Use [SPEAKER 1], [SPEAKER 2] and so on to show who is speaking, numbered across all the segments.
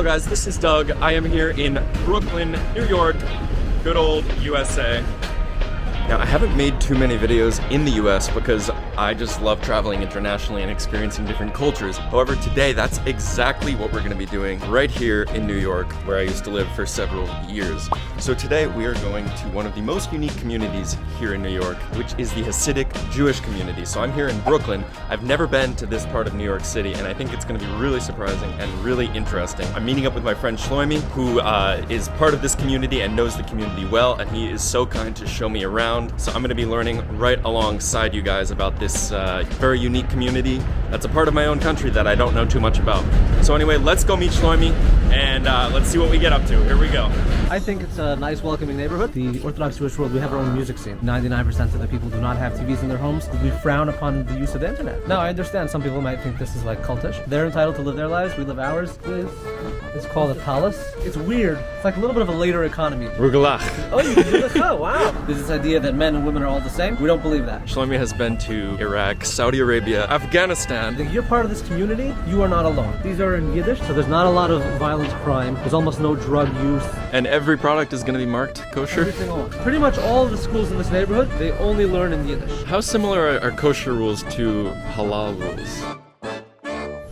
[SPEAKER 1] Hello guys, this is Doug. I am here in Brooklyn, New York, good old USA. Now, I haven't made too many videos in the US because I just love traveling internationally and experiencing different cultures. However, today, that's exactly what we're going to be doing right here in New York, where I used to live for several years. So today, we are going to one of the most unique communities here in New York, which is the Hasidic Jewish community. So I'm here in Brooklyn. I've never been to this part of New York City, and I think it's going to be really surprising and really interesting. I'm meeting up with my friend Shloime, who is part of this community and knows the community well, and he is so kind to show me around. So I'm going to be learning right alongside you guys about this very unique community that's a part of my own country that I don't know too much about. So anyway, let's go meet Shloime and let's see what we get up to. Here we go.
[SPEAKER 2] I think it's a nice, welcoming neighborhood. The Orthodox Jewish world, we have our own music scene. 99% of the people do not have TVs in their homes. We frown upon the use of the internet. Now, I understand some people might think this is like cultish. They're entitled to live their lives. We live ours. It's called a talus. It's weird. It's like a little bit of a later economy.
[SPEAKER 1] Rugelach.
[SPEAKER 2] Oh, you can do this? Oh, wow. There's this idea that men and women are all the same. We don't believe that.
[SPEAKER 1] Shloime has been to Iraq, Saudi Arabia, Afghanistan.
[SPEAKER 2] If you're part of this community, you are not alone. These are in Yiddish, so there's not a lot of violent crime. There's almost no drug use.
[SPEAKER 1] And every product is going to be marked kosher?
[SPEAKER 2] Every single one. Pretty much all of the schools in this neighborhood, they only learn in Yiddish.
[SPEAKER 1] How similar are kosher rules to halal rules?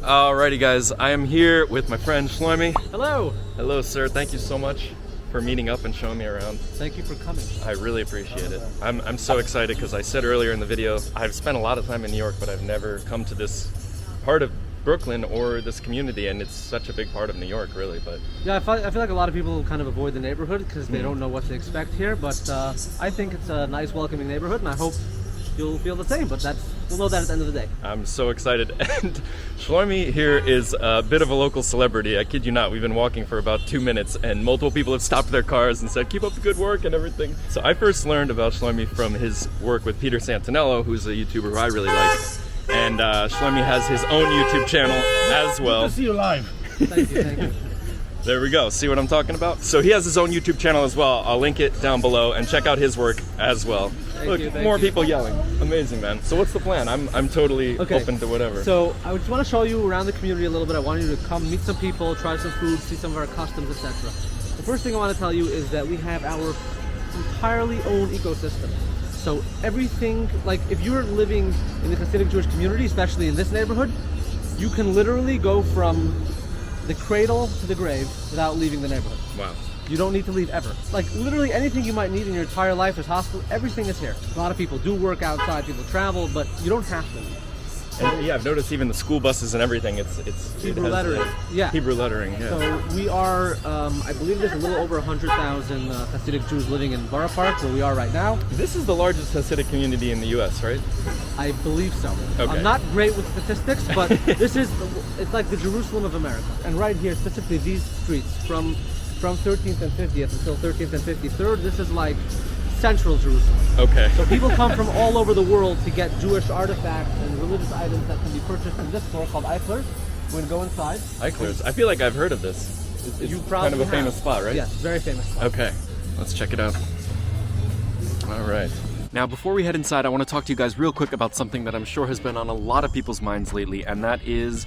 [SPEAKER 1] Alrighty guys, I am here with my friend Shloime.
[SPEAKER 2] Hello.
[SPEAKER 1] Hello sir, thank you so much for meeting up and showing me around.
[SPEAKER 2] Thank you for coming.
[SPEAKER 1] I really appreciate it. I'm so excited because I said earlier in the video, I've spent a lot of time in New York, but I've never come to this part of Brooklyn or this community, and it's such a big part of New York, really. But
[SPEAKER 2] yeah, I feel like a lot of people kind of avoid the neighborhood because they don't know what to expect here, but I think it's a nice, welcoming neighborhood, and I hope you'll feel the same, but we'll know that at the end of the day.
[SPEAKER 1] I'm so excited. And Shloime here is a bit of a local celebrity. I kid you not, we've been walking for about 2 minutes and multiple people have stopped their cars and said, keep up the good work and everything. So I first learned about Shloime from his work with Peter Santinello, who's a YouTuber who I really like. And Shloime has his own YouTube channel as well.
[SPEAKER 3] Good to see you live.
[SPEAKER 2] Thank you, thank you.
[SPEAKER 1] There we go. See what I'm talking about? So he has his own YouTube channel as well. I'll link it down below and check out his work as well. Look, more people yelling. Amazing, man. So what's the plan? I'm totally open to whatever.
[SPEAKER 2] So I just want to show you around the community a little bit. I want you to come meet some people, try some food, see some of our customs, etc. The first thing I want to tell you is that we have our entirely own ecosystem. So everything, like if you're living in the Hasidic Jewish community, especially in this neighborhood, you can literally go from the cradle to the grave without leaving the neighborhood.
[SPEAKER 1] Wow.
[SPEAKER 2] You don't need to leave ever. Like literally anything you might need in your entire life, there's hospital, everything is here. A lot of people do work outside, people travel, but you don't have to.
[SPEAKER 1] And yeah, I've noticed even the school buses and everything, it's
[SPEAKER 2] Hebrew lettering. Yeah.
[SPEAKER 1] Hebrew lettering, yeah.
[SPEAKER 2] So we are, I believe there's a little over 100,000 Hasidic Jews living in Borough Park, where we are right now.
[SPEAKER 1] This is the largest Hasidic community in the US, right?
[SPEAKER 2] I believe so.
[SPEAKER 1] Okay.
[SPEAKER 2] I'm not great with statistics, but it's like the Jerusalem of America. And right here, specifically these streets, from 13th and 50th until 13th and 53rd, this is like central Jerusalem.
[SPEAKER 1] Okay.
[SPEAKER 2] So people come from all over the world to get Jewish artifacts and religious items that can be purchased in this store called Eichler's. We're going to go inside.
[SPEAKER 1] Eichler's. I feel like I've heard of this. It's kind of a famous spot, right?
[SPEAKER 2] Yes, very famous spot.
[SPEAKER 1] Okay, let's check it out. All right. Now, before we head inside, I want to talk to you guys real quick about something that I'm sure has been on a lot of people's minds lately, and that is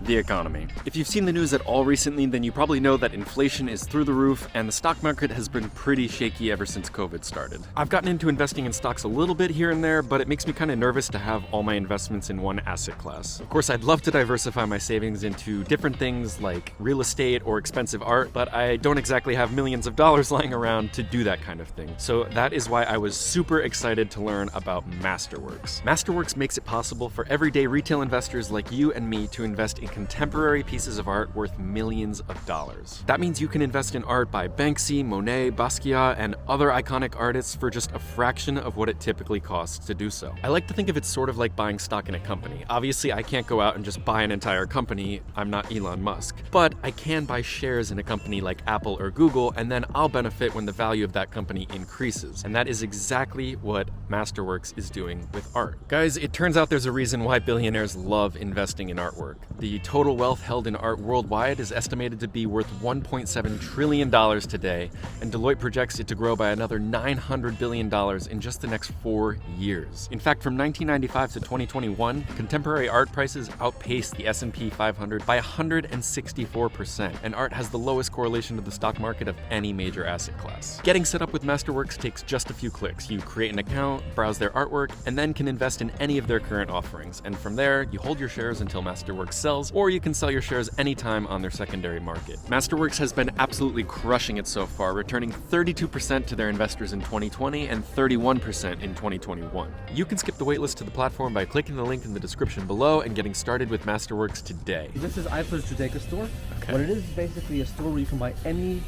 [SPEAKER 1] the economy. If you've seen the news at all recently, then you probably know that inflation is through the roof and the stock market has been pretty shaky ever since COVID started. I've gotten into investing in stocks a little bit here and there, but it makes me kind of nervous to have all my investments in one asset class. Of course, I'd love to diversify my savings into different things like real estate or expensive art, but I don't exactly have millions of dollars lying around to do that kind of thing. So that is why I was super excited to learn about Masterworks. Masterworks makes it possible for everyday retail investors like you and me to invest in contemporary pieces of art worth millions of dollars. That means you can invest in art by Banksy, Monet, Basquiat, and other iconic artists for just a fraction of what it typically costs to do so. I like to think of it sort of like buying stock in a company. Obviously, I can't go out and just buy an entire company. I'm not Elon Musk. But I can buy shares in a company like Apple or Google, and then I'll benefit when the value of that company increases. And that is exactly what Masterworks is doing with art. Guys, it turns out there's a reason why billionaires love investing in artwork. The The total wealth held in art worldwide is estimated to be worth $1.7 trillion today, and Deloitte projects it to grow by another $900 billion in just the next 4 years. In fact, from 1995 to 2021, contemporary art prices outpaced the S&P 500 by 164%, and art has the lowest correlation to the stock market of any major asset class. Getting set up with Masterworks takes just a few clicks. You create an account, browse their artwork, and then can invest in any of their current offerings. And from there, you hold your shares until Masterworks sells, or you can sell your shares anytime on their secondary market. Masterworks has been absolutely crushing it so far, returning 32% to their investors in 2020 and 31% in 2021. You can skip the waitlist to the platform by clicking the link in the description below and getting started with Masterworks today.
[SPEAKER 2] This is IFA's Judaica store.
[SPEAKER 1] Okay.
[SPEAKER 2] What it is basically a store where you can buy any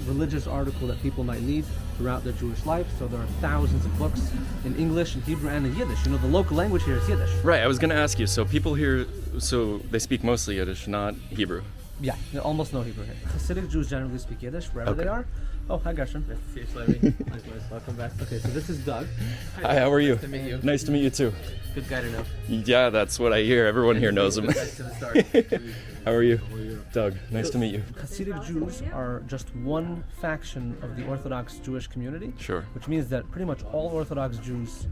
[SPEAKER 2] religious article that people might need throughout their Jewish life. So there are thousands of books in English, in Hebrew, and in Yiddish. You know, the local language here is Yiddish.
[SPEAKER 1] Right, I was going to ask you, so people here, so they speak mostly Yiddish, not Hebrew?
[SPEAKER 2] Yeah, almost no Hebrew here. Hasidic Jews generally speak Yiddish wherever they are. Oh, hi Gershon. Nice. Welcome back. Okay, so this is Doug.
[SPEAKER 1] Hi, how are you?
[SPEAKER 2] Nice to meet you.
[SPEAKER 1] Nice to meet you too.
[SPEAKER 2] Good guy to know.
[SPEAKER 1] Yeah, that's what I hear. Everyone here knows him.
[SPEAKER 2] Good guys to the start.
[SPEAKER 1] How are you? Doug, nice to meet you.
[SPEAKER 2] Hasidic Jews are just one faction of the Orthodox Jewish community.
[SPEAKER 1] Sure.
[SPEAKER 2] Which means that pretty much all Orthodox Jews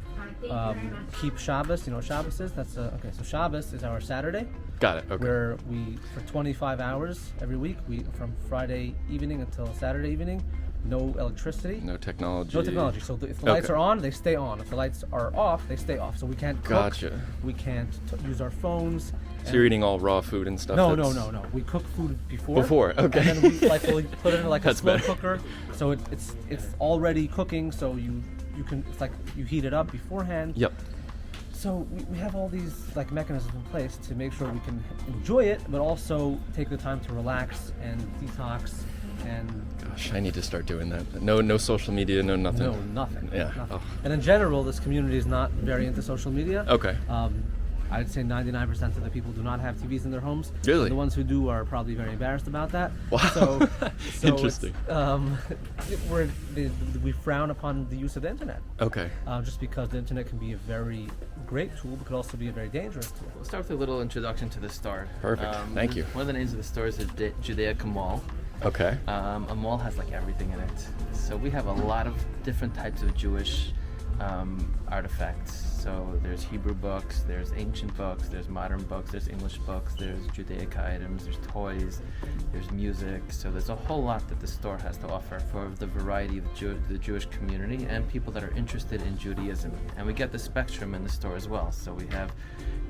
[SPEAKER 2] keep Shabbos. You know what Shabbos is? That's okay. So Shabbos is our Saturday.
[SPEAKER 1] Got it. Okay.
[SPEAKER 2] Where we, for 25 hours every week, from Friday evening until Saturday evening, no electricity.
[SPEAKER 1] No technology.
[SPEAKER 2] No technology. So if the lights are on, they stay on. If the lights are off, they stay off. So we can't cook.
[SPEAKER 1] Gotcha.
[SPEAKER 2] We can't use our phones.
[SPEAKER 1] So you're eating all raw food and stuff?
[SPEAKER 2] No. We cook food before.
[SPEAKER 1] Before, okay.
[SPEAKER 2] And then we'll put it in like a
[SPEAKER 1] That's
[SPEAKER 2] slow
[SPEAKER 1] better.
[SPEAKER 2] cooker. So it's already cooking. So you can, it's like you heat it up beforehand.
[SPEAKER 1] Yep.
[SPEAKER 2] So we have all these like mechanisms in place to make sure we can enjoy it, but also take the time to relax and detox. And
[SPEAKER 1] gosh, I need to start doing that. No social media, no nothing.
[SPEAKER 2] no, nothing.
[SPEAKER 1] Yeah.
[SPEAKER 2] Nothing.
[SPEAKER 1] Oh.
[SPEAKER 2] And in general, this community is not very into social media.
[SPEAKER 1] Okay.
[SPEAKER 2] I'd say 99% of the people do not have TVs in their homes.
[SPEAKER 1] Really?
[SPEAKER 2] The ones who do are probably very embarrassed about that.
[SPEAKER 1] Wow.
[SPEAKER 2] So
[SPEAKER 1] Interesting.
[SPEAKER 2] We frown upon the use of the internet.
[SPEAKER 1] Okay.
[SPEAKER 2] Just because the internet can be a very great tool, but could also be a very dangerous tool.
[SPEAKER 3] We'll start with a little introduction to the store.
[SPEAKER 1] Perfect. Thank you.
[SPEAKER 3] One of the names of the store is the Judaica Mall.
[SPEAKER 1] Okay.
[SPEAKER 3] A mall has like everything in it. So we have a lot of different types of Jewish artifacts. So there's Hebrew books, there's ancient books, there's modern books, there's English books, there's Judaica items, there's toys, there's music. So there's a whole lot that the store has to offer for the variety of the Jewish community and people that are interested in Judaism. And we get the spectrum in the store as well. So we have,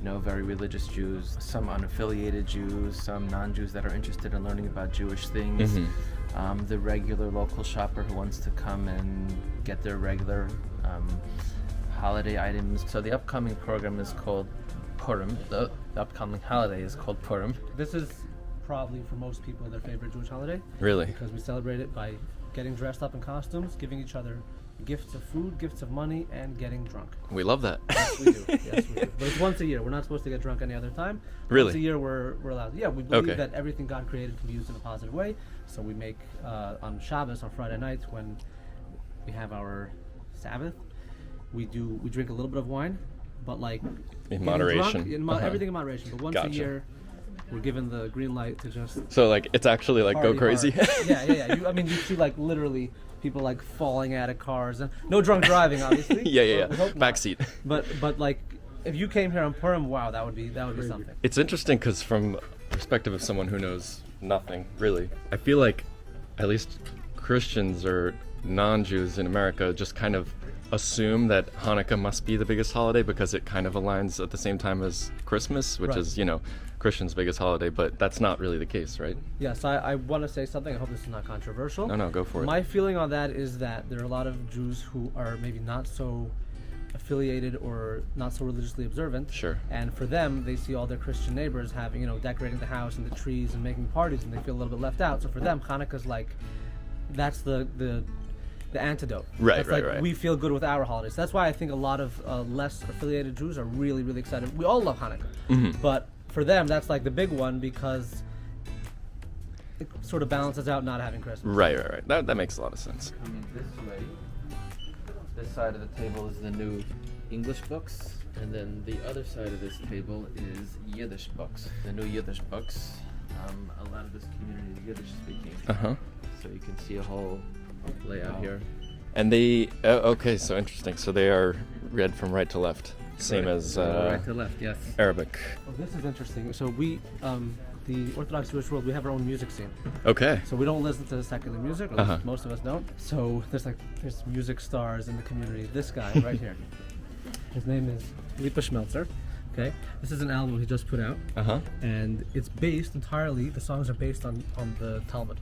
[SPEAKER 3] very religious Jews, some unaffiliated Jews, some non-Jews that are interested in learning about Jewish things.
[SPEAKER 1] Mm-hmm.
[SPEAKER 3] The regular local shopper who wants to come and get their regular holiday items. So the upcoming program is called Purim. The upcoming holiday is called Purim.
[SPEAKER 2] This is probably for most people their favorite Jewish holiday.
[SPEAKER 1] Really?
[SPEAKER 2] Because we celebrate it by getting dressed up in costumes, giving each other gifts of food, gifts of money, and getting drunk.
[SPEAKER 1] We love that.
[SPEAKER 2] Yes, we do. Yes, we do. But it's once a year. We're not supposed to get drunk any other time.
[SPEAKER 1] Really?
[SPEAKER 2] Once a year we're allowed. Yeah, we believe
[SPEAKER 1] Okay.
[SPEAKER 2] that everything God created can be used in a positive way. So we make, on Shabbos, on Friday nights, when we have our Sabbath, we drink a little bit of wine, but like
[SPEAKER 1] In
[SPEAKER 2] getting
[SPEAKER 1] moderation.
[SPEAKER 2] drunk,
[SPEAKER 1] Uh-huh.
[SPEAKER 2] everything in moderation. But once
[SPEAKER 1] Gotcha.
[SPEAKER 2] a year, we're given the green light to just
[SPEAKER 1] So like it's actually like go
[SPEAKER 2] party
[SPEAKER 1] crazy.
[SPEAKER 2] hard. Yeah. You see like literally people like falling out of cars and no drunk driving, obviously.
[SPEAKER 1] Yeah.
[SPEAKER 2] We hope not.
[SPEAKER 1] Backseat.
[SPEAKER 2] But like if you came here on Purim, wow, that would be something.
[SPEAKER 1] It's interesting because from perspective of someone who knows nothing, really, I feel like at least Christians or non-Jews in America just kind of assume that Hanukkah must be the biggest holiday because it kind of aligns at the same time as Christmas, which
[SPEAKER 2] Right.
[SPEAKER 1] is, Christians' biggest holiday, but that's not really the case, right?
[SPEAKER 2] Yes, I want to say something. I hope this is not controversial.
[SPEAKER 1] No, go for it.
[SPEAKER 2] My feeling on that is that there are a lot of Jews who are maybe not so affiliated or not so religiously observant.
[SPEAKER 1] Sure.
[SPEAKER 2] And for them, they see all their Christian neighbors having, decorating the house and the trees and making parties, and they feel a little bit left out. So for them, Hanukkah's like, that's the antidote.
[SPEAKER 1] Right,
[SPEAKER 2] That's
[SPEAKER 1] right,
[SPEAKER 2] like,
[SPEAKER 1] right.
[SPEAKER 2] we feel good with our holidays. That's why I think a lot of less affiliated Jews are really, really excited. We all love Hanukkah.
[SPEAKER 1] Mm-hmm.
[SPEAKER 2] But for them, that's like the big one because it sort of balances out not having Christmas.
[SPEAKER 1] Right. That makes a lot of sense.
[SPEAKER 3] Coming this way, this side of the table is the new English books. And then the other side of this table is Yiddish books, the new Yiddish books. A lot of this community is Yiddish speaking.
[SPEAKER 1] Uh-huh.
[SPEAKER 3] So you can see a whole layout here.
[SPEAKER 1] And they, okay, so interesting. So they are read from right to left, same as
[SPEAKER 3] right to left, yes.
[SPEAKER 1] Arabic.
[SPEAKER 2] Well, this is interesting. So we, the Orthodox Jewish world, we have our own music scene.
[SPEAKER 1] Okay.
[SPEAKER 2] So we don't listen to secular music, or at least most of us don't. So there's music stars in the community. This guy right here, his name is Lipa Schmelzer. Okay, this is an album he just put out, and it's based entirely. The songs are based on the Talmud.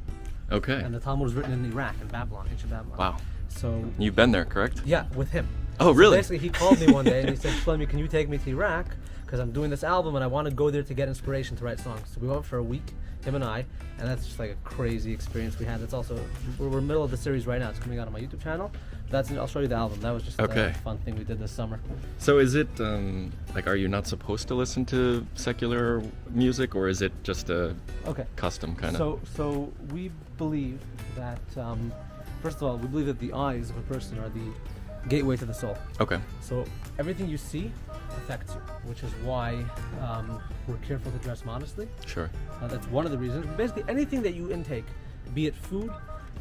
[SPEAKER 1] Okay.
[SPEAKER 2] And the Talmud was written in Iraq, in Babylon, ancient Babylon.
[SPEAKER 1] Wow.
[SPEAKER 2] So
[SPEAKER 1] You've been there, correct?
[SPEAKER 2] yeah, with him.
[SPEAKER 1] Oh, really?
[SPEAKER 2] So basically, he called me one day and he said, "Shlomi, can you take me to Iraq? Because I'm doing this album and I want to go there to get inspiration to write songs." So we went for a week, him and I, and that's just like a crazy experience we had. It's also we're middle of the series right now. It's coming out on my YouTube channel. I'll show you the album. That was just a fun thing we did this summer.
[SPEAKER 1] So is it like, are you not supposed to listen to secular music, or is it just a custom kind of?
[SPEAKER 2] So we believe that first of all, we believe that the eyes of a person are the gateway to the soul.
[SPEAKER 1] Okay.
[SPEAKER 2] So everything you see affects you, which is why we're careful to dress modestly.
[SPEAKER 1] Sure.
[SPEAKER 2] That's one of the reasons. Basically, anything that you intake, be it food,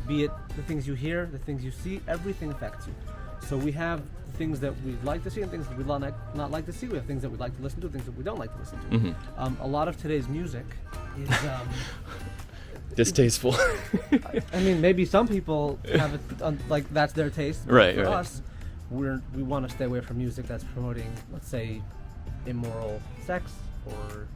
[SPEAKER 2] be it the things you hear, the things you see, everything affects you. So we have things that we'd like to see and things that we'd not like to see. We have things that we'd like to listen to, things that we don't like to listen to.
[SPEAKER 1] Mm-hmm.
[SPEAKER 2] A lot of today's music is...
[SPEAKER 1] distasteful.
[SPEAKER 2] I mean, maybe some people have it, like that's their taste. But
[SPEAKER 1] Right,
[SPEAKER 2] for
[SPEAKER 1] right.
[SPEAKER 2] us, we want to stay away from music that's promoting, let's say, immoral sex or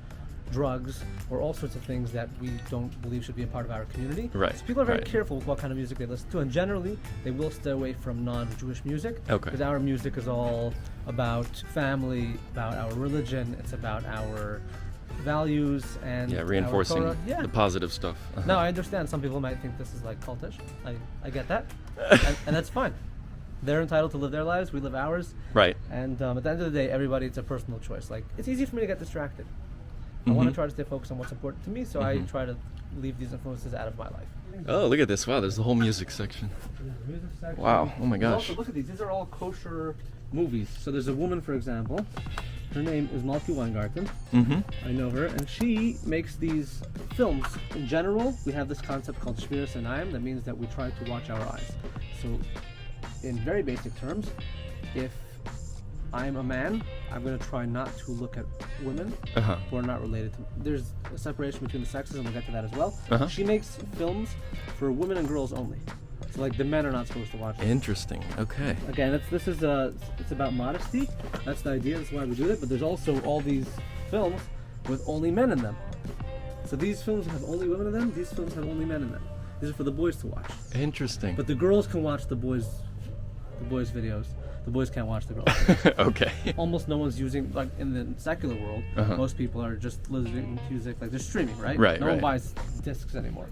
[SPEAKER 2] drugs or all sorts of things that we don't believe should be a part of our community.
[SPEAKER 1] Right,
[SPEAKER 2] So people are very
[SPEAKER 1] right.
[SPEAKER 2] careful with what kind of music they listen to, and generally they will stay away from non-Jewish music.
[SPEAKER 1] Okay.
[SPEAKER 2] Because our music is all about family, about our religion. It's about our values and
[SPEAKER 1] Yeah, reinforcing
[SPEAKER 2] our Torah. Yeah.
[SPEAKER 1] the positive stuff.
[SPEAKER 2] No, I understand. Some people might think this is like cultish. I get that, and that's fine. They're entitled to live their lives. We live ours.
[SPEAKER 1] Right.
[SPEAKER 2] And at the end of the day, everybody, it's a personal choice. Like, it's easy for me to get distracted. I want to try to stay focused on what's important to me, so I try to leave these influences out of my life.
[SPEAKER 1] Oh, look at this! Wow, there's the whole music section. Wow! Oh my gosh!
[SPEAKER 2] Also, look at these. These are all kosher movies. So there's a woman, for example. Her name is Malki Weingarten. I know her, and she makes these films. In general, we have this concept called Shmiras Einayim. That means that we try to watch our eyes. So, in very basic terms, if I'm a man, I'm going to try not to look at women who are not related to me. There's a separation between the sexes, and we'll get to that as well. She makes films for women and girls only. So, like, the men are not supposed to watch it.
[SPEAKER 1] Interesting. Okay.
[SPEAKER 2] Again, it's about modesty. That's the idea. That's why we do it. But there's also all these films with only men in them. So these films have only women in them. These films have only men in them. These are for the boys to watch.
[SPEAKER 1] Interesting.
[SPEAKER 2] But the girls can watch the boys' videos. The boys can't watch the girls.
[SPEAKER 1] Okay.
[SPEAKER 2] Almost no one's using, like in the secular world, most people are just listening to music, like they're streaming, right?
[SPEAKER 1] Right,
[SPEAKER 2] No one
[SPEAKER 1] right.
[SPEAKER 2] buys discs anymore.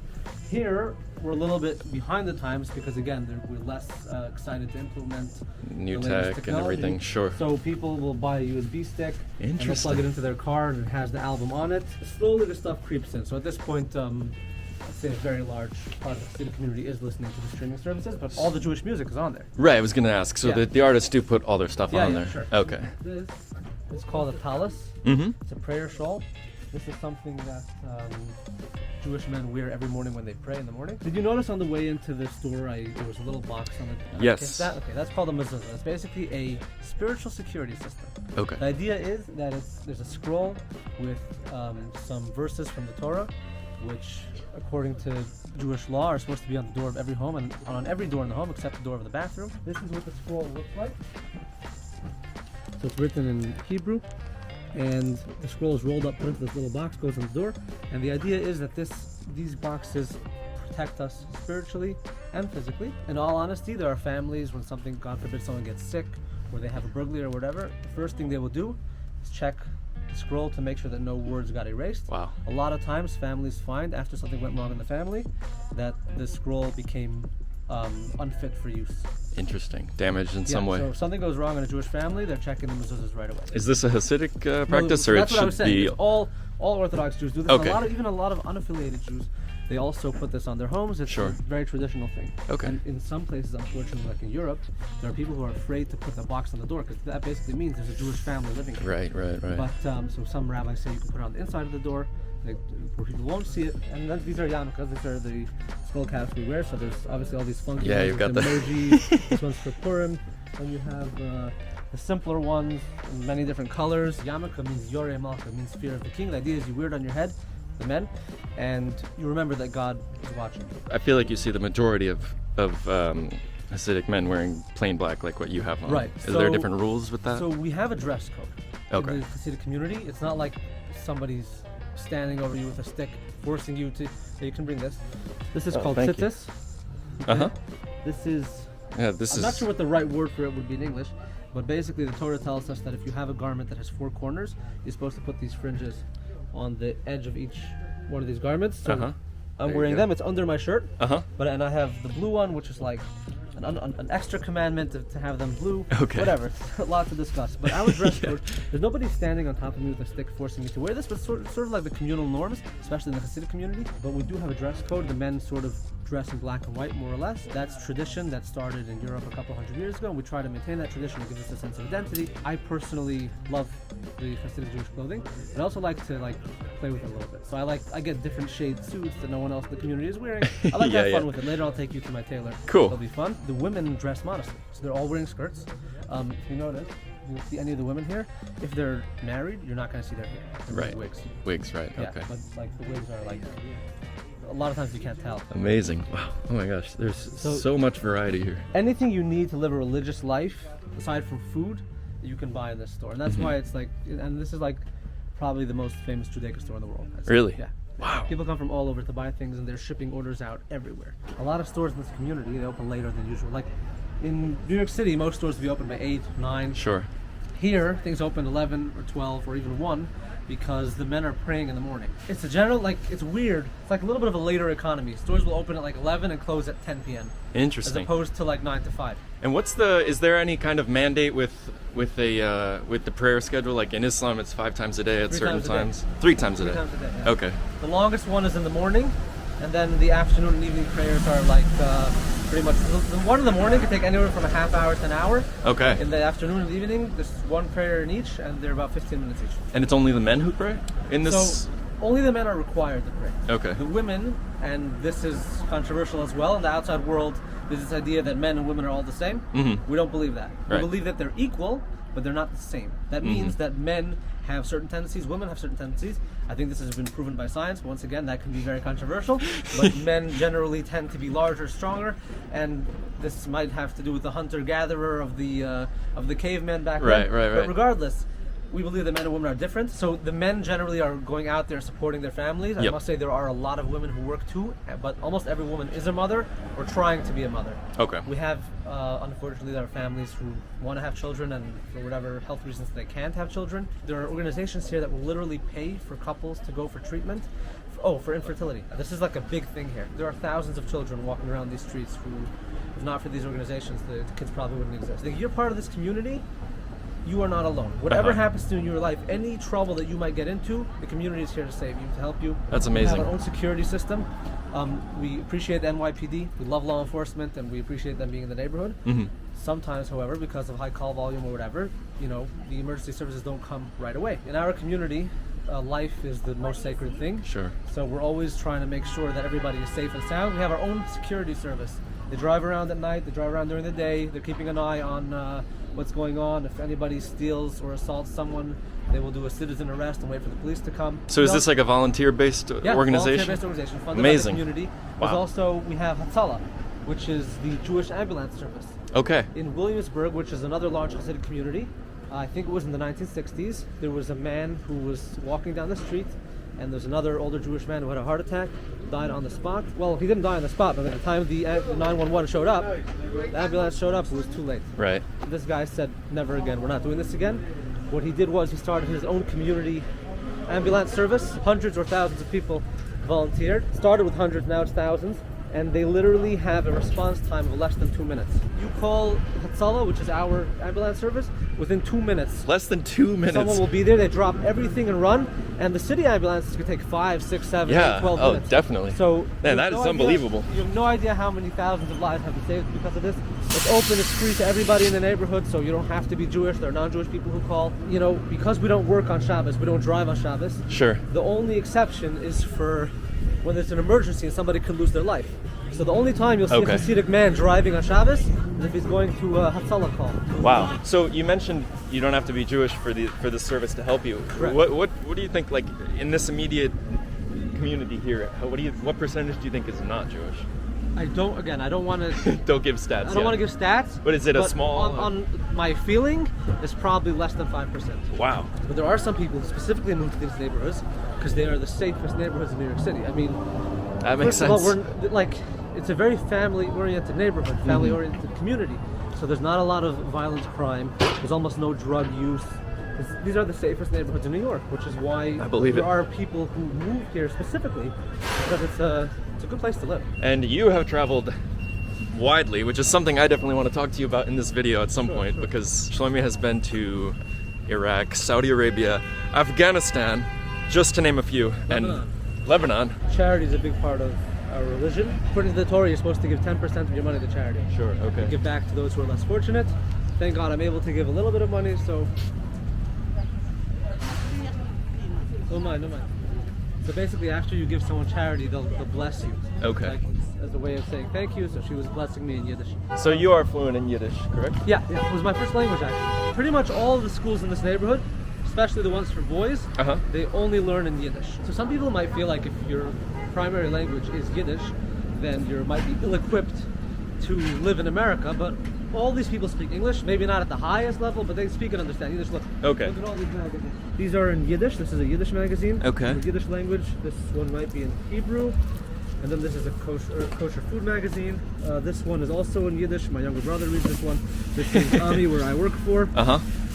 [SPEAKER 2] Here, we're a little bit behind the times because, again, we're less excited to implement
[SPEAKER 1] New
[SPEAKER 2] the latest
[SPEAKER 1] tech and
[SPEAKER 2] technology.
[SPEAKER 1] everything. Sure.
[SPEAKER 2] So people will buy a USB stick and they'll
[SPEAKER 1] Interesting.
[SPEAKER 2] plug it into their car and it has the album on it. Slowly the stuff creeps in. So at this point, I'd say a very large part of the Hasidic community is listening to the streaming services, but all the Jewish music is on there.
[SPEAKER 1] Right. I was gonna ask. So
[SPEAKER 2] Yeah.
[SPEAKER 1] the artists do put all their stuff on there.
[SPEAKER 2] Sure.
[SPEAKER 1] Okay.
[SPEAKER 2] This is called a talis.
[SPEAKER 1] Mm-hmm.
[SPEAKER 2] It's a prayer shawl. This is something that Jewish men wear every morning when they pray in the morning. Did you notice on the way into the store, there was a little box on the...
[SPEAKER 1] Yes.
[SPEAKER 2] That's called a mezuzah. It's basically a spiritual security system.
[SPEAKER 1] Okay.
[SPEAKER 2] The idea is that there's a scroll with some verses from the Torah, which, according to Jewish law, are supposed to be on the door of every home and on every door in the home except the door of the bathroom. This is what the scroll looks like. So it's written in Hebrew, and the scroll is rolled up, put into this little box, goes in the door, and the idea is that these boxes protect us spiritually and physically. In all honesty, there are families when something, God forbid, someone gets sick or they have a burglary or whatever, the first thing they will do is check the scroll to make sure that no words got erased.
[SPEAKER 1] Wow.
[SPEAKER 2] A lot of times families find, after something went wrong in the family, that the scroll became unfit for use.
[SPEAKER 1] Interesting. Damaged in some way.
[SPEAKER 2] So if something goes wrong in a Jewish family, they're checking the mezuzahs right away.
[SPEAKER 1] Is this a Hasidic practice,
[SPEAKER 2] No,
[SPEAKER 1] or it
[SPEAKER 2] that's what I was
[SPEAKER 1] should
[SPEAKER 2] saying.
[SPEAKER 1] be?
[SPEAKER 2] It's all Orthodox Jews do this.
[SPEAKER 1] Okay.
[SPEAKER 2] Even a lot of unaffiliated Jews they also put this on their homes. It's
[SPEAKER 1] Sure.
[SPEAKER 2] a very traditional thing.
[SPEAKER 1] Okay.
[SPEAKER 2] And in some places, unfortunately, like in Europe, there are people who are afraid to put the box on the door, because that basically means there's a Jewish family living here.
[SPEAKER 1] Right.
[SPEAKER 2] But so some rabbis say you can put it on the inside of the door, like, where people won't see it. And then these are yarmulkes. These are the skull caps we wear. So there's obviously all these funky ones
[SPEAKER 1] you've
[SPEAKER 2] with
[SPEAKER 1] got the
[SPEAKER 2] emojis. This one's for Purim. And you have the simpler ones in many different colors. Yarmulke means Yoreh Malka, means fear of the king. The idea is you wear it on your head, the men, and you remember that God is watching.
[SPEAKER 1] I feel like you see the majority of Hasidic men wearing plain black, like what you have on.
[SPEAKER 2] Right.
[SPEAKER 1] Is there different rules with that?
[SPEAKER 2] So we have a dress code
[SPEAKER 1] Okay.
[SPEAKER 2] in the Hasidic community. It's not like somebody's standing over you with a stick, forcing you to. So you can bring this. This is called
[SPEAKER 1] thank you.
[SPEAKER 2] tzitzis. This is.
[SPEAKER 1] Yeah, this
[SPEAKER 2] I'm
[SPEAKER 1] is.
[SPEAKER 2] not sure what the right word for it would be in English, but basically the Torah tells us that if you have a garment that has 4 corners, you're supposed to put these fringes on the edge of each one of these garments. So
[SPEAKER 1] There
[SPEAKER 2] I'm
[SPEAKER 1] you
[SPEAKER 2] wearing
[SPEAKER 1] go.
[SPEAKER 2] them. It's under my shirt.
[SPEAKER 1] Uh-huh.
[SPEAKER 2] I have the blue one, which is like an extra commandment to have them blue.
[SPEAKER 1] Okay.
[SPEAKER 2] Whatever. It's a lot to discuss. But our dress code, there's nobody standing on top of me with a stick forcing me to wear this, but it's sort of like the communal norms, especially in the Hasidic community. But we do have a dress code. The men sort of dress in black and white, more or less. That's tradition that started in Europe a couple hundred years ago, and we try to maintain that tradition. It gives us a sense of identity. I personally love the Hasidic Jewish clothing, but I also like to play with it a little bit. So I get different shade suits that no one else in the community is wearing. I like to have fun with it. Later I'll take you to my tailor.
[SPEAKER 1] Cool.
[SPEAKER 2] It'll be fun. The women dress modestly, so they're all wearing skirts. If you notice, you see any of the women here, if they're married, you're not going to see their hair. They're
[SPEAKER 1] Right.
[SPEAKER 2] wigs.
[SPEAKER 1] Wigs, right?
[SPEAKER 2] Yeah,
[SPEAKER 1] Okay.
[SPEAKER 2] but like the wigs are like, a lot of times you can't tell.
[SPEAKER 1] Amazing. Wow. Oh my gosh. There's so much variety here.
[SPEAKER 2] Anything you need to live a religious life, aside from food, you can buy in this store. And that's why it's like, and this is like probably the most famous Judaica store in the world. I'd say.
[SPEAKER 1] Really?
[SPEAKER 2] Yeah.
[SPEAKER 1] Wow.
[SPEAKER 2] People come from all over to buy things, and they're shipping orders out everywhere. A lot of stores in this community, they open later than usual. Like in New York City, most stores will be open by 8, 9.
[SPEAKER 1] Sure.
[SPEAKER 2] Here, things open 11 or 12 or even 1 because the men are praying in the morning. It's a general, it's weird. It's like a little bit of a later economy. Stores will open at 11 and close at 10 p.m.
[SPEAKER 1] Interesting.
[SPEAKER 2] As opposed to 9 to 5.
[SPEAKER 1] And is there any kind of mandate with the prayer schedule? Like in Islam, it's 5 times a day at
[SPEAKER 2] 3
[SPEAKER 1] certain
[SPEAKER 2] times a day.
[SPEAKER 1] 3 times a day.
[SPEAKER 2] 3 times a day, yeah.
[SPEAKER 1] Okay.
[SPEAKER 2] The longest one is in the morning, and then the afternoon and evening prayers are pretty much. The one in the morning can take anywhere from a half hour to an hour.
[SPEAKER 1] Okay.
[SPEAKER 2] In the afternoon and the evening, there's one prayer in each, and they're about 15 minutes each.
[SPEAKER 1] And it's only the men who pray in this.
[SPEAKER 2] So only the men are required to pray.
[SPEAKER 1] Okay.
[SPEAKER 2] The women, and this is controversial as well, in the outside world, there's this idea that men and women are all the same.
[SPEAKER 1] Mm-hmm.
[SPEAKER 2] We don't believe that.
[SPEAKER 1] Right.
[SPEAKER 2] We believe that they're equal, but they're not the same. That means that men have certain tendencies, women have certain tendencies. I think this has been proven by science. Once again, that can be very controversial, but men generally tend to be larger, stronger, and this might have to do with the hunter-gatherer of the caveman back then.
[SPEAKER 1] Right.
[SPEAKER 2] But regardless, we believe that men and women are different. So the men generally are going out there supporting their families. I
[SPEAKER 1] Yep.
[SPEAKER 2] must say there are a lot of women who work too, but almost every woman is a mother or trying to be a mother.
[SPEAKER 1] Okay.
[SPEAKER 2] We have, unfortunately, there are families who want to have children and for whatever health reasons they can't have children. There are organizations here that will literally pay for couples to go for treatment. For infertility. This is like a big thing here. There are thousands of children walking around these streets who, if not for these organizations, the kids probably wouldn't exist. If you're part of this community, you are not alone. Whatever happens to you in your life, any trouble that you might get into, the community is here to save you, to help you.
[SPEAKER 1] That's amazing.
[SPEAKER 2] We have our own security system. We appreciate the NYPD. We love law enforcement, and we appreciate them being in the neighborhood.
[SPEAKER 1] Mm-hmm.
[SPEAKER 2] Sometimes, however, because of high call volume or whatever, the emergency services don't come right away. In our community, life is the most sacred thing.
[SPEAKER 1] Sure.
[SPEAKER 2] So we're always trying to make sure that everybody is safe and sound. We have our own security service. They drive around at night, they drive around during the day, they're keeping an eye on what's going on. If anybody steals or assaults someone, they will do a citizen arrest and wait for the police to come.
[SPEAKER 1] So is this like a volunteer-based organization?
[SPEAKER 2] Volunteer-based organization funded
[SPEAKER 1] Amazing.
[SPEAKER 2] by the community.
[SPEAKER 1] Wow.
[SPEAKER 2] We have Hatzalah, which is the Jewish ambulance service.
[SPEAKER 1] Okay.
[SPEAKER 2] In Williamsburg, which is another large Hasidic community, I think it was in the 1960s, there was a man who was walking down the street, and there's another older Jewish man who had a heart attack, died on the spot. Well, he didn't die on the spot, but by the time the 911 showed up, the ambulance showed up, it was too late.
[SPEAKER 1] Right.
[SPEAKER 2] This guy said, never again, we're not doing this again. What he did was he started his own community ambulance service. Hundreds or thousands of people volunteered. Started with hundreds, now it's thousands. and they literally have a response time of less than 2 minutes. You call Hatzalah, which is our ambulance service, within 2 minutes.
[SPEAKER 1] Less than 2 minutes.
[SPEAKER 2] Someone will be there, they drop everything and run, and the city ambulances could take 5, 6, 7, 8, 12 minutes.
[SPEAKER 1] Oh, definitely.
[SPEAKER 2] So
[SPEAKER 1] man, that is unbelievable.
[SPEAKER 2] You have no idea how many thousands of lives have been saved because of this. It's open, it's free to everybody in the neighborhood, so you don't have to be Jewish. There are non-Jewish people who call. You know, because we don't work on Shabbos, we don't drive on Shabbos.
[SPEAKER 1] Sure.
[SPEAKER 2] The only exception is for when there's an emergency and somebody could lose their life. So the only time you'll see a Hasidic man driving on Shabbos is if he's going to a Hatzalah call.
[SPEAKER 1] Wow. So you mentioned you don't have to be Jewish for the service to help you.
[SPEAKER 2] Correct.
[SPEAKER 1] What do you think, like, in this immediate community here, what percentage do you think is not Jewish?
[SPEAKER 2] I don't want to...
[SPEAKER 1] Don't give stats.
[SPEAKER 2] I don't want to give stats.
[SPEAKER 1] But is it a small...
[SPEAKER 2] On my feeling, it's probably less than 5%.
[SPEAKER 1] Wow.
[SPEAKER 2] But there are some people who specifically move to these neighborhoods because they are the safest neighborhoods in New York City. I mean...
[SPEAKER 1] That makes sense.
[SPEAKER 2] First of all, it's a very family-oriented neighborhood, family-oriented community. So there's not a lot of violent crime. There's almost no drug use. These are the safest neighborhoods in New York, which is why there are people who move here specifically because it's a good place to live.
[SPEAKER 1] And you have traveled widely, which is something I definitely want to talk to you about in this video at some point, because Shloime has been to Iraq, Saudi Arabia, Afghanistan, just to name a few, and Lebanon.
[SPEAKER 2] Charity is a big part of our religion. According to the Torah, you're supposed to give 10% of your money to charity.
[SPEAKER 1] Sure, okay.
[SPEAKER 2] Give back to those who are less fortunate. Thank God I'm able to give a little bit of money, so... Don't mind. So basically, after you give someone charity, they'll bless you.
[SPEAKER 1] Okay.
[SPEAKER 2] Like, as a way of saying thank you, so she was blessing me in Yiddish.
[SPEAKER 1] So you are fluent in Yiddish, correct?
[SPEAKER 2] Yeah, it was my first language actually. Pretty much all of the schools in this neighborhood, especially the ones for boys, they only learn in Yiddish. So some people might feel like if your primary language is Yiddish, then you might be ill-equipped to live in America, but all these people speak English, maybe not at the highest level, but they speak and understand Yiddish. Look at all these magazines. These are in Yiddish. This is a Yiddish magazine.
[SPEAKER 1] Okay.
[SPEAKER 2] The Yiddish language. This one might be in Hebrew. And then this is a kosher food magazine. This one is also in Yiddish. My younger brother reads this one. This is Ami, where I work for.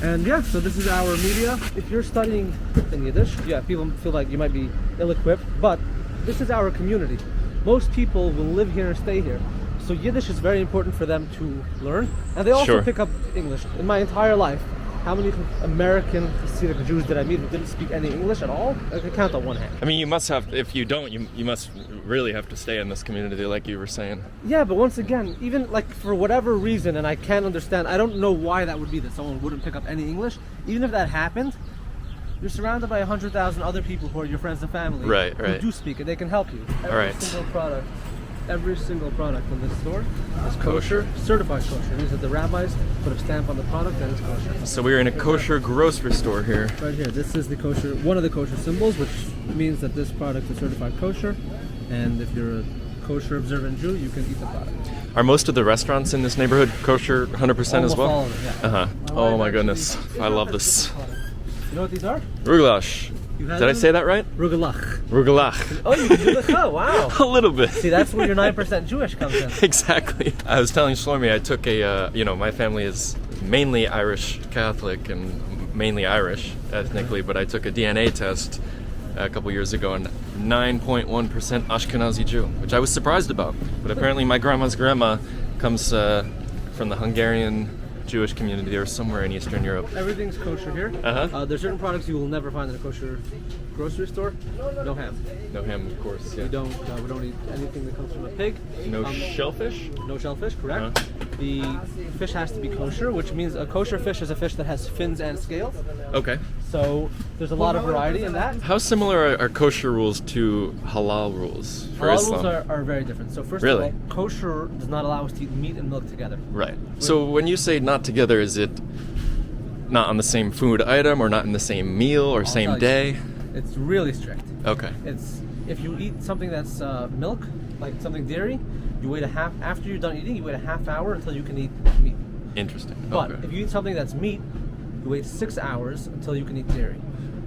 [SPEAKER 2] And yeah, so this is our media. If you're studying in Yiddish, people feel like you might be ill-equipped, but this is our community. Most people will live here and stay here. So Yiddish is very important for them to learn. And they also pick up English. In my entire life, how many American Hasidic Jews did I meet who didn't speak any English at all? I can count on one hand.
[SPEAKER 1] I mean, you must have, if you don't, you must really have to stay in this community like you were saying.
[SPEAKER 2] Yeah, but once again, even like for whatever reason, and I can't understand, I don't know why that would be, that someone wouldn't pick up any English. Even if that happened, you're surrounded by 100,000 other people who are your friends and family who do speak, and they can help you. Every single product in this store is kosher, certified kosher. It means that the rabbis put a stamp on the product that it's kosher.
[SPEAKER 1] So we're in a kosher grocery store here.
[SPEAKER 2] Right here. This is the kosher, one of the kosher symbols, which means that this product is certified kosher. And if you're a kosher observant Jew, you can eat the product.
[SPEAKER 1] Are most of the restaurants in this neighborhood kosher 100% as well?
[SPEAKER 2] All of it, yeah.
[SPEAKER 1] Oh my goodness, I love this.
[SPEAKER 2] You know what these are?
[SPEAKER 1] Ruglash. Did I say that right?
[SPEAKER 2] Rugelach.
[SPEAKER 1] Rugelach.
[SPEAKER 2] Oh, you can do this? Oh, wow.
[SPEAKER 1] A little bit.
[SPEAKER 2] See, that's where your 9% Jewish comes in.
[SPEAKER 1] Exactly. I was telling Shloime I took a, my family is mainly Irish Catholic and mainly Irish ethnically, but I took a DNA test a couple years ago and 9.1% Ashkenazi Jew, which I was surprised about. But apparently my grandma's grandma comes from the Hungarian Jewish community there somewhere in Eastern Europe.
[SPEAKER 2] Everything's kosher here. There's certain products you will never find in a kosher grocery store. No ham.
[SPEAKER 1] No ham, of course. Yeah.
[SPEAKER 2] We don't eat anything that comes from a pig.
[SPEAKER 1] No shellfish?
[SPEAKER 2] No shellfish, correct. The fish has to be kosher, which means a kosher fish is a fish that has fins and scales.
[SPEAKER 1] Okay.
[SPEAKER 2] So there's a lot of variety in that.
[SPEAKER 1] How similar are kosher rules to halal rules for Islam?
[SPEAKER 2] Halal rules are very different. So first of all, kosher does not allow us to eat meat and milk together.
[SPEAKER 1] Right. So when you say not together, is it not on the same food item or not in the same meal or same day?
[SPEAKER 2] It's really strict.
[SPEAKER 1] Okay.
[SPEAKER 2] It's if you eat something that's milk, like something dairy, you wait after you're done eating, you wait a half hour until you can eat meat.
[SPEAKER 1] Interesting.
[SPEAKER 2] But if you eat something that's meat, you wait 6 hours until you can eat dairy.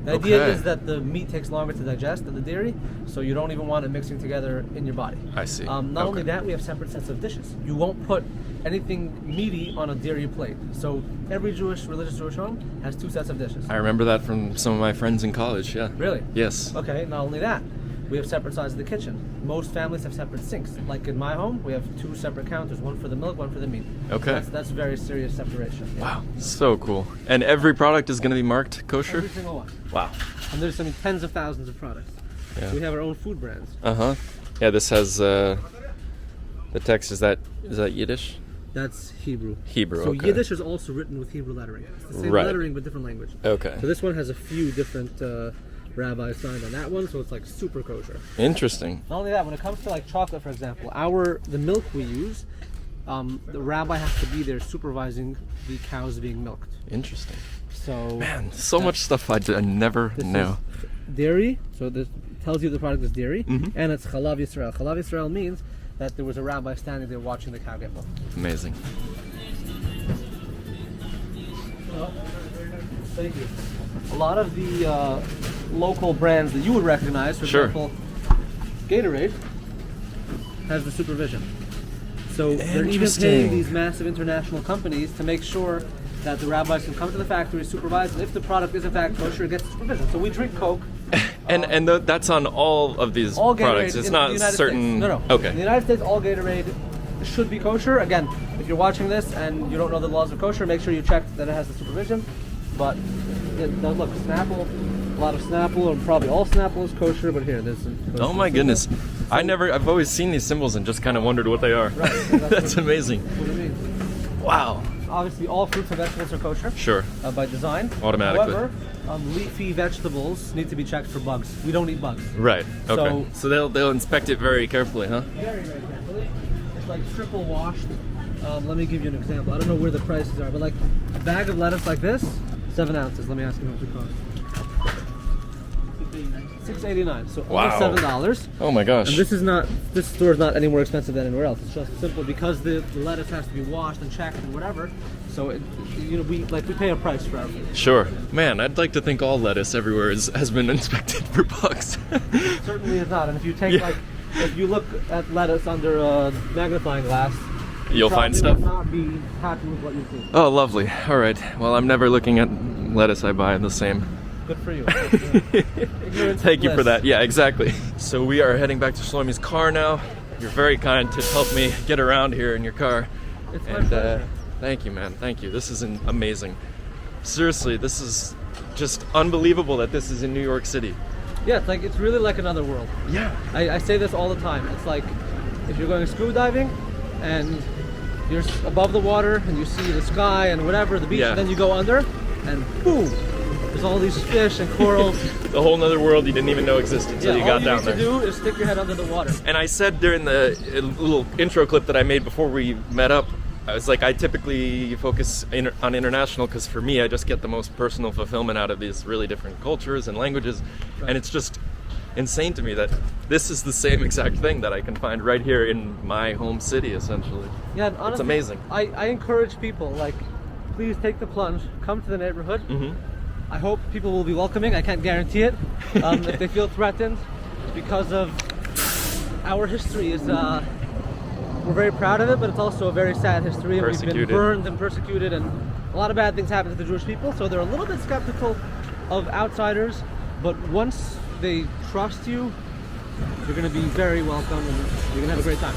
[SPEAKER 2] The idea is that the meat takes longer to digest than the dairy, so you don't even want it mixing together in your body.
[SPEAKER 1] I see.
[SPEAKER 2] Not only that, we have separate sets of dishes. You won't put anything meaty on a dairy plate. So every religious Jewish home has 2 sets of dishes.
[SPEAKER 1] I remember that from some of my friends in college, yeah.
[SPEAKER 2] Really?
[SPEAKER 1] Yes.
[SPEAKER 2] Okay, not only that, We have separate sides of the kitchen. Most families have separate sinks. Like in my home, we have 2 separate counters, one for the milk, one for the meat.
[SPEAKER 1] Okay.
[SPEAKER 2] So that's very serious separation. Yeah.
[SPEAKER 1] Wow, so cool. And every product is going to be marked kosher?
[SPEAKER 2] Every single one.
[SPEAKER 1] Wow.
[SPEAKER 2] And there's tens of thousands of products.
[SPEAKER 1] Yeah.
[SPEAKER 2] We have our own food brands.
[SPEAKER 1] Yeah, this has the text. Is that Yiddish?
[SPEAKER 2] That's Hebrew.
[SPEAKER 1] Hebrew.
[SPEAKER 2] So
[SPEAKER 1] Okay.
[SPEAKER 2] Yiddish is also written with Hebrew lettering. It's the same
[SPEAKER 1] Right.
[SPEAKER 2] lettering but different language.
[SPEAKER 1] Okay.
[SPEAKER 2] So this one has a few different rabbis signed on that one, so it's like super kosher.
[SPEAKER 1] Interesting.
[SPEAKER 2] Not only that, when it comes to like chocolate, for example, the milk we use, the rabbi has to be there supervising the cows being milked.
[SPEAKER 1] Interesting.
[SPEAKER 2] So
[SPEAKER 1] Man, so much stuff I never
[SPEAKER 2] this
[SPEAKER 1] knew.
[SPEAKER 2] is dairy, so this tells you the product is dairy,
[SPEAKER 1] Mhm.
[SPEAKER 2] and it's Chalav Yisrael. Chalav Yisrael means that there was a rabbi standing there watching the cow get milked.
[SPEAKER 1] Amazing.
[SPEAKER 2] Thank you. A lot of the local brands that you would recognize, for
[SPEAKER 1] Sure.
[SPEAKER 2] example, Gatorade, has the supervision. So they're even
[SPEAKER 1] Interesting.
[SPEAKER 2] paying these massive international companies to make sure that the rabbis can come to the factory, supervise, and if the product is in fact kosher, it gets supervision. So we drink Coke.
[SPEAKER 1] And that's on all of these
[SPEAKER 2] All
[SPEAKER 1] products.
[SPEAKER 2] Gatorade
[SPEAKER 1] It's
[SPEAKER 2] in
[SPEAKER 1] not
[SPEAKER 2] the United
[SPEAKER 1] certain.
[SPEAKER 2] States. No.
[SPEAKER 1] Okay.
[SPEAKER 2] In the United States, all Gatorade should be kosher. Again, if you're watching this and you don't know the laws of kosher, make sure you check that it has the supervision. But look, Snapple, a lot of Snapple, and probably all Snapple is kosher. But here, there's some kosher.
[SPEAKER 1] Oh my goodness. I've always seen these symbols and just kind of wondered what they are.
[SPEAKER 2] Right, so
[SPEAKER 1] That's amazing.
[SPEAKER 2] What it means.
[SPEAKER 1] Wow.
[SPEAKER 2] Obviously, all fruits and vegetables are kosher.
[SPEAKER 1] Sure.
[SPEAKER 2] By design.
[SPEAKER 1] Automatically.
[SPEAKER 2] However, leafy vegetables need to be checked for bugs. We don't eat bugs.
[SPEAKER 1] Right. Okay.
[SPEAKER 2] So-
[SPEAKER 1] So they'll inspect it very carefully, huh?
[SPEAKER 2] Very, very carefully. It's like triple washed. Let me give you an example. I don't know where the prices are, but like a bag of lettuce like this, 7 ounces. Let me ask you how much it costs. $6.89. So
[SPEAKER 1] Wow.
[SPEAKER 2] only $7.
[SPEAKER 1] Oh my gosh.
[SPEAKER 2] And this store is not any more expensive than anywhere else. It's just simple because the lettuce has to be washed and checked and whatever. So we pay a price for everything.
[SPEAKER 1] Sure. Man, I'd like to think all lettuce everywhere has been inspected for bugs.
[SPEAKER 2] Certainly is not. And if you take
[SPEAKER 1] Yeah.
[SPEAKER 2] if you look at lettuce under a magnifying glass,
[SPEAKER 1] You'll find
[SPEAKER 2] probably
[SPEAKER 1] stuff.
[SPEAKER 2] will not be happy with what you see.
[SPEAKER 1] Oh, lovely. All right. Well, I'm never looking at lettuce I buy the same.
[SPEAKER 2] Good for you. Ignorance
[SPEAKER 1] Thank
[SPEAKER 2] is
[SPEAKER 1] you for
[SPEAKER 2] bliss.
[SPEAKER 1] that. Yeah, exactly. So we are heading back to SHLOIME'S car now. You're very kind to help me get around here in your car.
[SPEAKER 2] It's my
[SPEAKER 1] And
[SPEAKER 2] pleasure.
[SPEAKER 1] thank you, man. Thank you. This is amazing. Seriously, this is just unbelievable that this is in New York City.
[SPEAKER 2] Yeah, it's really like another world.
[SPEAKER 1] Yeah.
[SPEAKER 2] I say this all the time. It's like if you're going scuba diving and you're above the water and you see the sky and whatever, the beach,
[SPEAKER 1] Yeah.
[SPEAKER 2] and then you go under and boom, there's all these fish and corals.
[SPEAKER 1] The whole nother world you didn't even know existed until you got down
[SPEAKER 2] all
[SPEAKER 1] there.
[SPEAKER 2] you need to do is stick your head under the water.
[SPEAKER 1] And I said during the little intro clip that I made before we met up, I was like, I typically focus on international because for me, I just get the most personal fulfillment out of these really different cultures and languages.
[SPEAKER 2] Right.
[SPEAKER 1] And it's just insane to me that this is the same exact thing that I can find right here in my home city, essentially.
[SPEAKER 2] Yeah, and honestly,
[SPEAKER 1] It's amazing.
[SPEAKER 2] I encourage people, please take the plunge, come to the neighborhood.
[SPEAKER 1] Mm-hmm.
[SPEAKER 2] I hope people will be welcoming. I can't guarantee it. If they feel threatened, because of our history is, we're very proud of it, but it's also a very sad history. And we've been
[SPEAKER 1] Persecuted.
[SPEAKER 2] burned and persecuted, and a lot of bad things happen to the Jewish people. So they're a little bit skeptical of outsiders, but once they trust you, you're going to be very welcome, and you're going to have a great time.